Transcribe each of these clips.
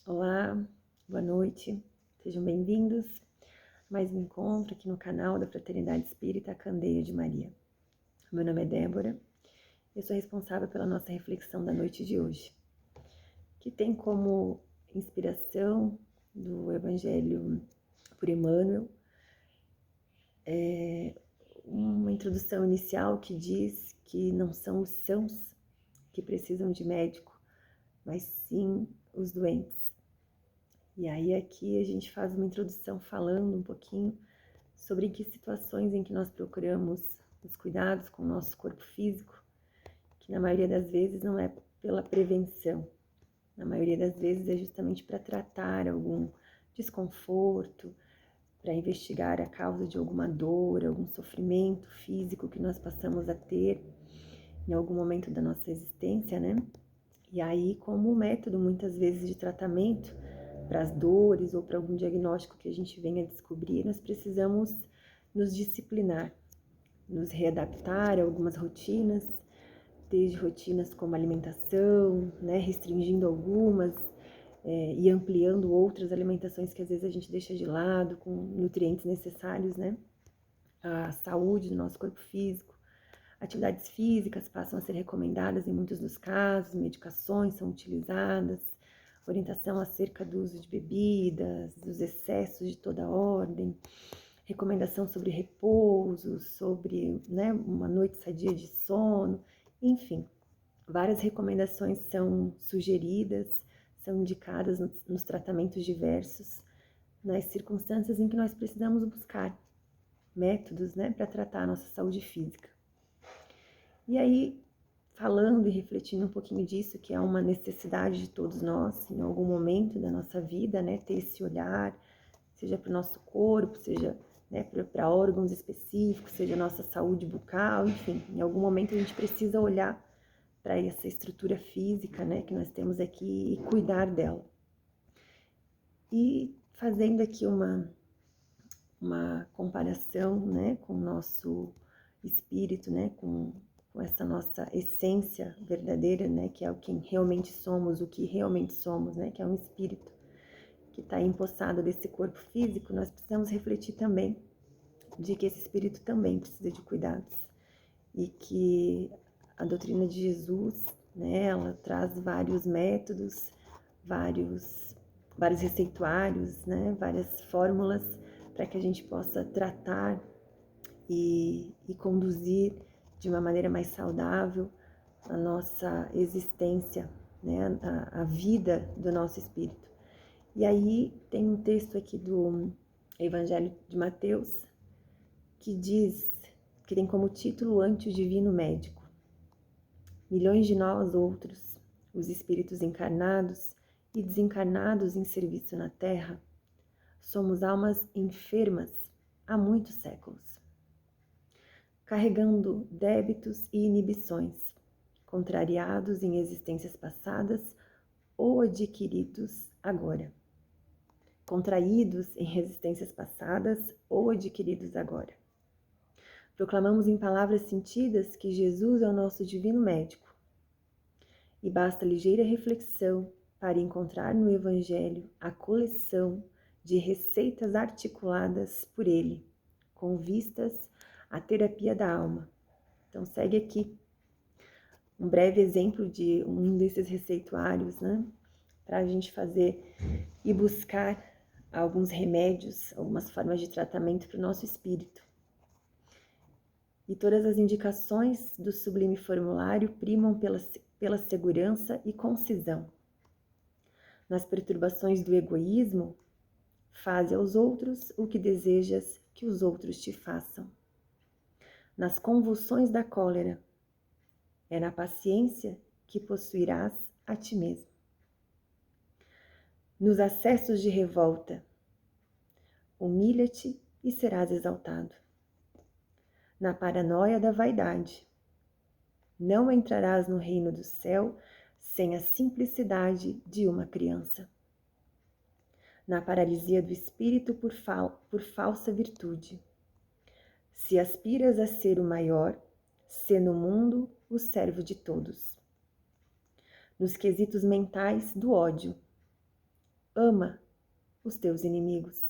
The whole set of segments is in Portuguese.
Olá, boa noite, sejam bem-vindos a mais um encontro aqui no canal da Fraternidade Espírita Candeia de Maria. Meu nome é Débora, eu sou responsável pela nossa reflexão da noite de hoje, que tem como inspiração do Evangelho por Emmanuel, uma introdução inicial que diz que não são os sãos que precisam de médico, mas sim os doentes. E aí aqui a gente faz uma introdução falando um pouquinho sobre que situações em que nós procuramos os cuidados com o nosso corpo físico, que na maioria das vezes não é pela prevenção, na maioria das vezes é justamente para tratar algum desconforto, para investigar a causa de alguma dor, algum sofrimento físico que nós passamos a ter em algum momento da nossa existência, né? E aí, como método, muitas vezes, de tratamento para as dores ou para algum diagnóstico que a gente venha descobrir, nós precisamos nos disciplinar, nos readaptar a algumas rotinas, desde rotinas como alimentação, né, restringindo algumas e ampliando outras alimentações que às vezes a gente deixa de lado, com nutrientes necessários, né, à saúde do nosso corpo físico. Atividades físicas passam a ser recomendadas em muitos dos casos, medicações são utilizadas, orientação acerca do uso de bebidas, dos excessos de toda ordem, recomendação sobre repouso, sobre uma noite sadia de sono, enfim, várias recomendações são sugeridas, são indicadas nos tratamentos diversos, nas circunstâncias em que nós precisamos buscar métodos, para tratar a nossa saúde física. E aí, falando e refletindo um pouquinho disso, que é uma necessidade de todos nós, em algum momento da nossa vida, ter esse olhar, seja para o nosso corpo, seja para órgãos específicos, seja a nossa saúde bucal, enfim, em algum momento a gente precisa olhar para essa estrutura física, que nós temos aqui e cuidar dela. E fazendo aqui uma comparação, com o nosso espírito, com essa nossa essência verdadeira, que é o que realmente somos, que é um espírito que está empossado desse corpo físico, nós precisamos refletir também de que esse espírito também precisa de cuidados e que a doutrina de Jesus, ela traz vários métodos, vários receituários, várias fórmulas para que a gente possa tratar e conduzir de uma maneira mais saudável a nossa existência, a vida do nosso espírito. E aí tem um texto aqui do Evangelho de Mateus que diz, que tem como título Ante o Divino Médico. Milhões de nós outros, os espíritos encarnados e desencarnados em serviço na Terra, somos almas enfermas há muitos séculos, carregando débitos e inibições, contrariados em existências passadas ou adquiridos agora. Contraídos em resistências passadas ou adquiridos agora. Proclamamos em palavras sentidas que Jesus é o nosso divino médico. E basta ligeira reflexão para encontrar no Evangelho a coleção de receitas articuladas por ele, com vistas à terapia da alma. Então segue aqui um breve exemplo de um desses receituários, para a gente fazer e buscar alguns remédios, algumas formas de tratamento para o nosso espírito. E todas as indicações do sublime formulário primam pela segurança e concisão. Nas perturbações do egoísmo, faze aos outros o que desejas que os outros te façam. Nas convulsões da cólera, é na paciência que possuirás a ti mesmo. Nos acessos de revolta, humilha-te e serás exaltado. Na paranoia da vaidade, não entrarás no reino do céu sem a simplicidade de uma criança. Na paralisia do espírito por falsa virtude, se aspiras a ser o maior, sê no mundo o servo de todos. Nos quesitos mentais do ódio, ama os teus inimigos.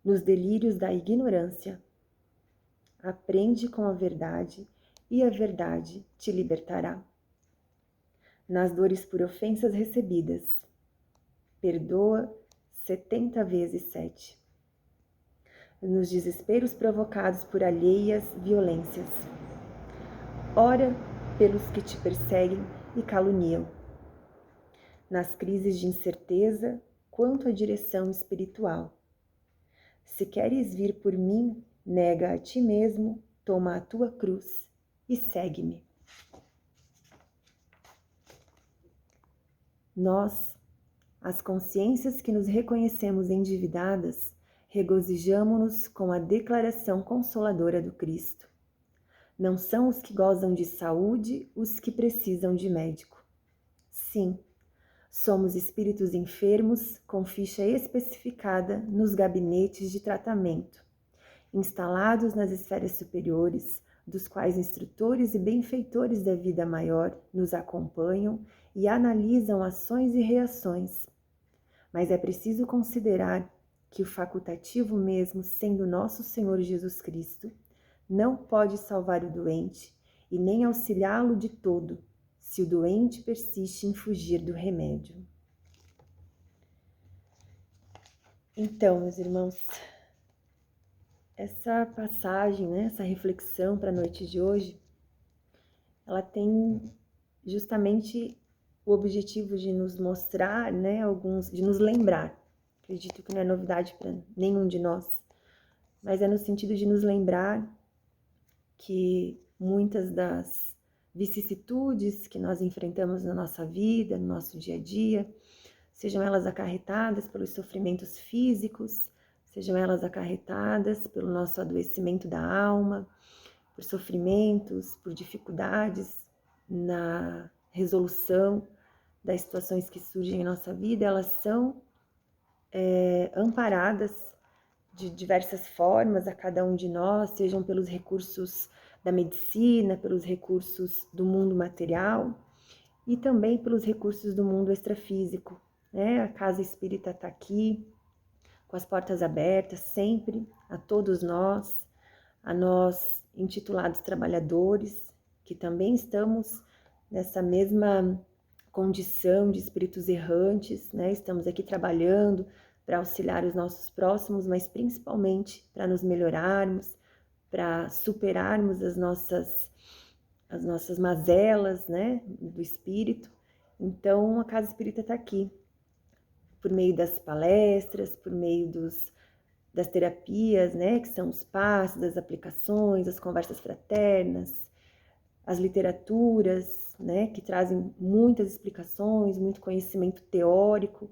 Nos delírios da ignorância, aprende com a verdade e a verdade te libertará. Nas dores por ofensas recebidas, perdoa 70 vezes 7. Nos desesperos provocados por alheias violências, ora pelos que te perseguem e caluniam. Nas crises de incerteza quanto à direção espiritual, se queres vir por mim, nega a ti mesmo, toma a tua cruz e segue-me. Nós, as consciências que nos reconhecemos endividadas, regozijamo-nos com a declaração consoladora do Cristo. Não são os que gozam de saúde os que precisam de médico. Sim, somos espíritos enfermos com ficha especificada nos gabinetes de tratamento, instalados nas esferas superiores, dos quais instrutores e benfeitores da vida maior nos acompanham e analisam ações e reações. Mas é preciso considerar que o facultativo mesmo, sendo nosso Senhor Jesus Cristo, não pode salvar o doente e nem auxiliá-lo de todo, se o doente persiste em fugir do remédio. Então, meus irmãos, essa passagem, né, essa reflexão para a noite de hoje, ela tem justamente o objetivo de nos mostrar, né, de nos lembrar. Acredito que não é novidade para nenhum de nós, mas é no sentido de nos lembrar que muitas das vicissitudes que nós enfrentamos na nossa vida, no nosso dia a dia, sejam elas acarretadas pelos sofrimentos físicos, sejam elas acarretadas pelo nosso adoecimento da alma, por sofrimentos, por dificuldades na resolução das situações que surgem em nossa vida, elas são amparadas de diversas formas a cada um de nós, sejam pelos recursos da medicina, pelos recursos do mundo material e também pelos recursos do mundo extrafísico, né? A Casa Espírita está aqui, com as portas abertas, sempre, a todos nós, a nós intitulados trabalhadores, que também estamos nessa mesma condição de espíritos errantes, né? Estamos aqui trabalhando para auxiliar os nossos próximos, mas principalmente para nos melhorarmos, para superarmos as nossas mazelas, né, do espírito. Então, a Casa Espírita está aqui, por meio das palestras, por meio das terapias, né, que são os passos, as aplicações, as conversas fraternas, as literaturas, né, que trazem muitas explicações, muito conhecimento teórico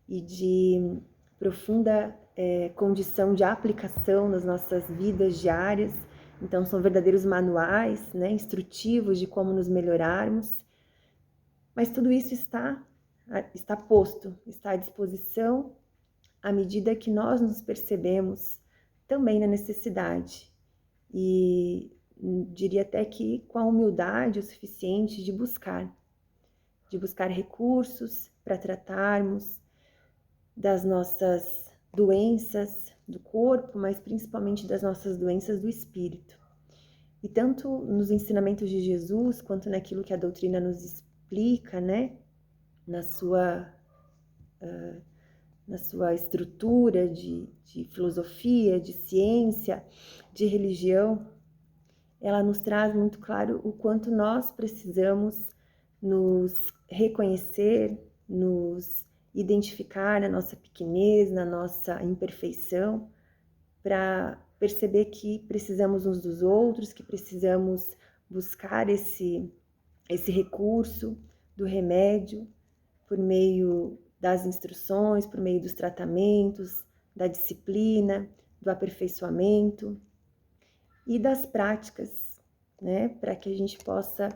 e de profunda condição de aplicação nas nossas vidas diárias. Então, são verdadeiros manuais, né, instrutivos de como nos melhorarmos. Mas tudo isso está posto, está à disposição à medida que nós nos percebemos também na necessidade. E diria até que com a humildade o suficiente de buscar recursos para tratarmos das nossas doenças do corpo, mas principalmente das nossas doenças do espírito. E tanto nos ensinamentos de Jesus, quanto naquilo que a doutrina nos explica, né, na sua estrutura de filosofia, de ciência, de religião, ela nos traz muito claro o quanto nós precisamos nos reconhecer, nos identificar na nossa pequenez, na nossa imperfeição, para perceber que precisamos uns dos outros, que precisamos buscar esse recurso do remédio por meio das instruções, por meio dos tratamentos, da disciplina, do aperfeiçoamento e das práticas, né, para que a gente possa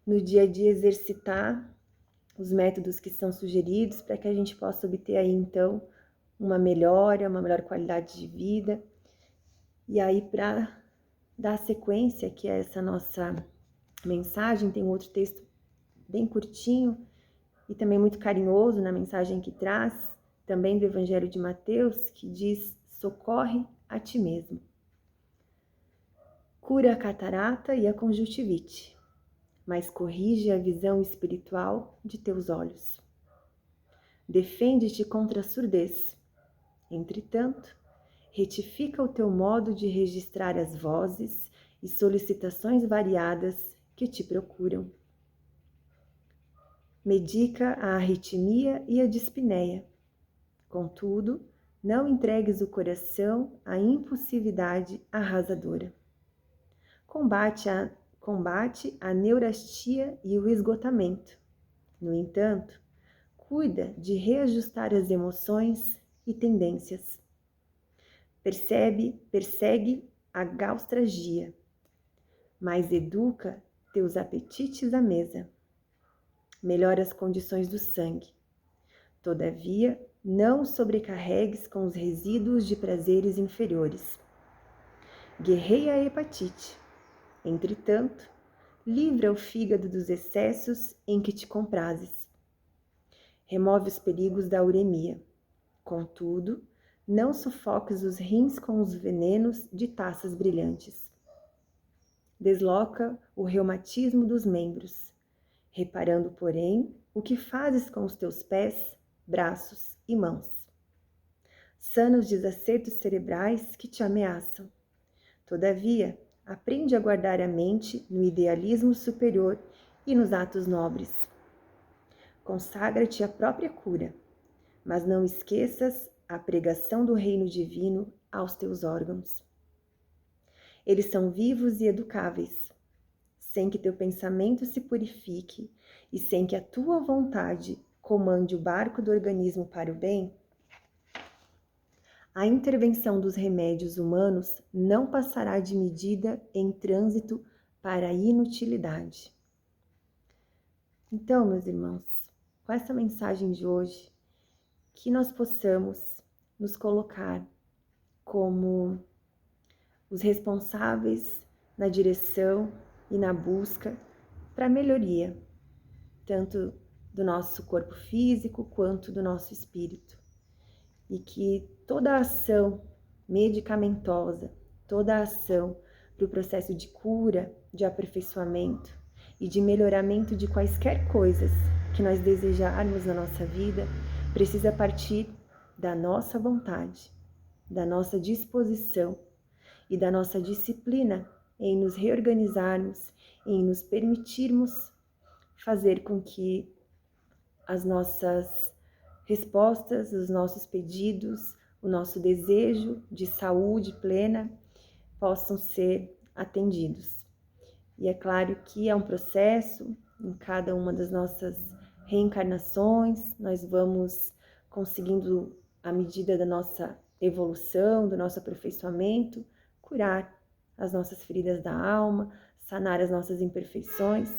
no dia a dia exercitar os métodos que são sugeridos, para que a gente possa obter aí então uma melhor qualidade de vida. E aí, para dar sequência que é essa nossa mensagem, tem um outro texto bem curtinho e também muito carinhoso na mensagem que traz, também do Evangelho de Mateus, que diz: socorre a ti mesmo. Cura a catarata e a conjuntivite, mas corrige a visão espiritual de teus olhos. Defende-te contra a surdez. Entretanto, retifica o teu modo de registrar as vozes e solicitações variadas que te procuram. Medica a arritmia e a dispneia. Contudo, não entregues o coração à impulsividade arrasadora. Combate a neurastia e o esgotamento. No entanto, cuida de reajustar as emoções e tendências. Persegue a gaustragia, mas educa teus apetites à mesa. Melhora as condições do sangue. Todavia, não o sobrecarregues com os resíduos de prazeres inferiores. Guerreia a hepatite. Entretanto, livra o fígado dos excessos em que te comprases. Remove os perigos da uremia. Contudo, não sufoques os rins com os venenos de taças brilhantes. Desloca o reumatismo dos membros, reparando, porém, o que fazes com os teus pés, braços e mãos. Sana os desacertos cerebrais que te ameaçam. Todavia, aprende a guardar a mente no idealismo superior e nos atos nobres. Consagra-te à própria cura, mas não esqueças a pregação do reino divino aos teus órgãos. Eles são vivos e educáveis, sem que teu pensamento se purifique e sem que a tua vontade comande o barco do organismo para o bem. A intervenção dos remédios humanos não passará de medida em trânsito para a inutilidade. Então, meus irmãos, com essa mensagem de hoje, que nós possamos nos colocar como os responsáveis na direção e na busca para a melhoria, tanto do nosso corpo físico quanto do nosso espírito. E que toda a ação medicamentosa, toda a ação para o processo de cura, de aperfeiçoamento e de melhoramento de quaisquer coisas que nós desejarmos na nossa vida, precisa partir da nossa vontade, da nossa disposição e da nossa disciplina em nos reorganizarmos, em nos permitirmos fazer com que as nossas respostas, os nossos pedidos, o nosso desejo de saúde plena possam ser atendidos. E é claro que é um processo, em cada uma das nossas reencarnações, nós vamos conseguindo, à medida da nossa evolução, do nosso aperfeiçoamento, curar as nossas feridas da alma, sanar as nossas imperfeições,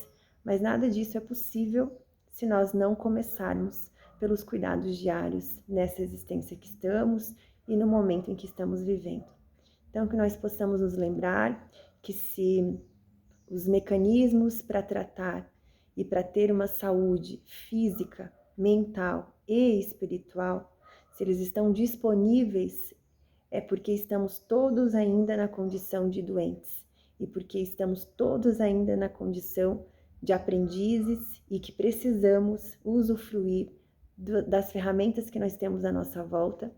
mas nada disso é possível se nós não começarmos pelos cuidados diários nessa existência que estamos e no momento em que estamos vivendo. Então, que nós possamos nos lembrar que se os mecanismos para tratar e para ter uma saúde física, mental e espiritual, se eles estão disponíveis, é porque estamos todos ainda na condição de doentes e porque estamos todos ainda na condição de aprendizes e que precisamos usufruir das ferramentas que nós temos à nossa volta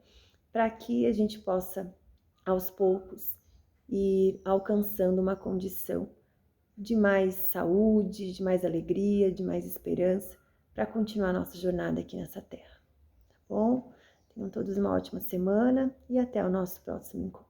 para que a gente possa, aos poucos, ir alcançando uma condição de mais saúde, de mais alegria, de mais esperança para continuar nossa jornada aqui nessa terra. Tá bom? Tenham todos uma ótima semana e até o nosso próximo encontro.